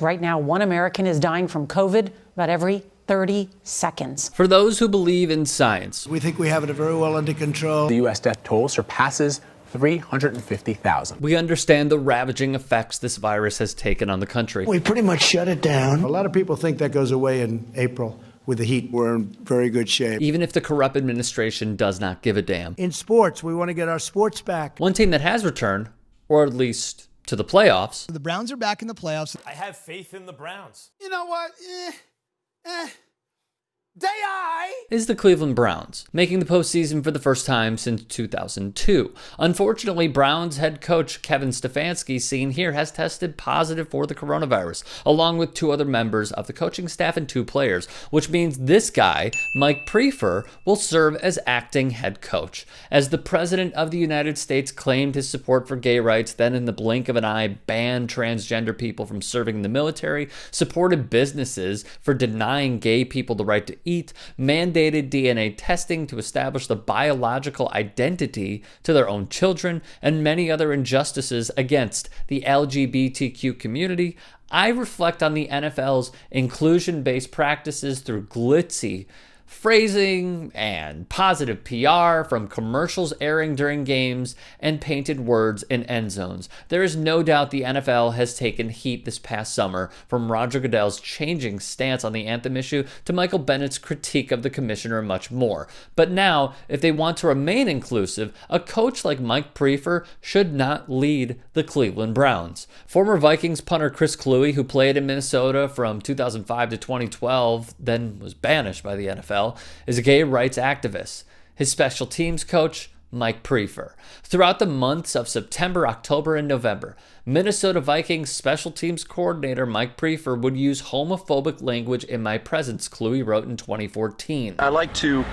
Right now, one American is dying from COVID about every 30 seconds. For those who believe in science, we think we have it very well under control. The U.S. death toll surpasses 350,000. we understand the ravaging effects this virus has taken on the country. We pretty much shut it down. A lot of people think that goes away in April with the heat. We're in very good shape. Even if the corrupt administration does not give a damn. In sports, we want to get our sports back. One team that has returned, or at least to the playoffs. The Browns are back in the playoffs. I have faith in the Browns. You know what? Is the Cleveland Browns, making the postseason for the first time since 2002. Unfortunately, Browns head coach Kevin Stefanski, seen here, has tested positive for the coronavirus, along with 2 other members of the coaching staff and 2 players, which means this guy, Mike Prefier, will serve as acting head coach. As the President of the United States claimed his support for gay rights, then in the blink of an eye banned transgender people from serving in the military, supported businesses for denying gay people the right to eat, mandated DNA testing to establish the biological identity to their own children, and many other injustices against the LGBTQ community, I reflect on the NFL's inclusion-based practices through glitzy phrasing and positive PR from commercials airing during games and painted words in end zones. There is no doubt the NFL has taken heat this past summer, from Roger Goodell's changing stance on the anthem issue to Michael Bennett's critique of the commissioner and much more. But now, if they want to remain inclusive, a coach like Mike Prefier should not lead the Cleveland Browns. Former Vikings punter Chris Kluwe, who played in Minnesota from 2005 to 2012, then was banished by the NFL, is a gay rights activist. His special teams coach, Mike Prefier. Throughout the months of September, October, and November, Minnesota Vikings special teams coordinator Mike Prefier would use homophobic language in my presence, Kluwe wrote in 2014. I like to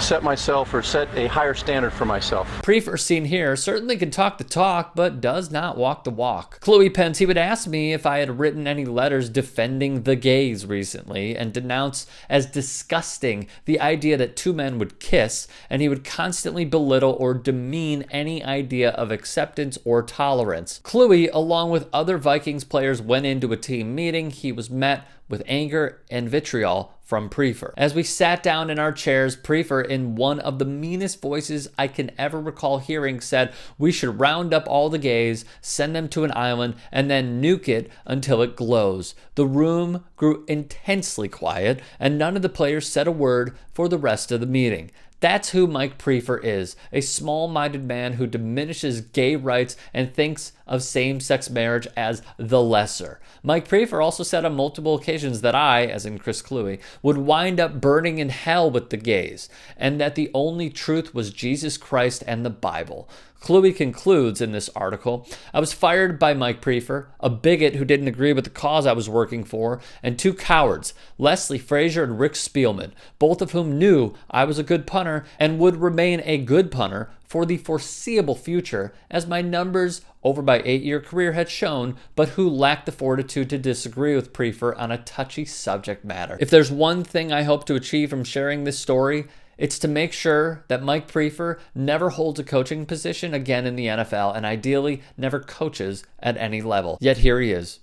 set a higher standard for myself. Prefier, seen here, certainly can talk the talk, but does not walk the walk. Kluwe pens he would ask me if I had written any letters defending the gays recently, and denounce as disgusting the idea that 2 men would kiss, and he would constantly belittle or demean any idea of acceptance or tolerance. Kluwe, along with other Vikings players, went into a team meeting. He was met with anger and vitriol from Prefier. As we sat down in our chairs, Prefier, in one of the meanest voices I can ever recall hearing, said we should round up all the gays, send them to an island, and then nuke it until it glows. The room grew intensely quiet, and none of the players said a word for the rest of the meeting. That's who Mike Prefier is, a small-minded man who diminishes gay rights and thinks of same-sex marriage as the lesser. Mike Prefier also said on multiple occasions that I, as in Chris Kluwe, would wind up burning in hell with the gays, and that the only truth was Jesus Christ and the Bible. Kluwe concludes in this article, I was fired by Mike Prefier, a bigot who didn't agree with the cause I was working for, and 2 cowards, Leslie Frazier and Rick Spielman, both of whom knew I was a good punter and would remain a good punter for the foreseeable future, as my numbers over my 8-year career had shown, but who lacked the fortitude to disagree with Prefier on a touchy subject matter. If there's one thing I hope to achieve from sharing this story, it's to make sure that Mike Prefier never holds a coaching position again in the NFL, and ideally never coaches at any level. Yet here he is.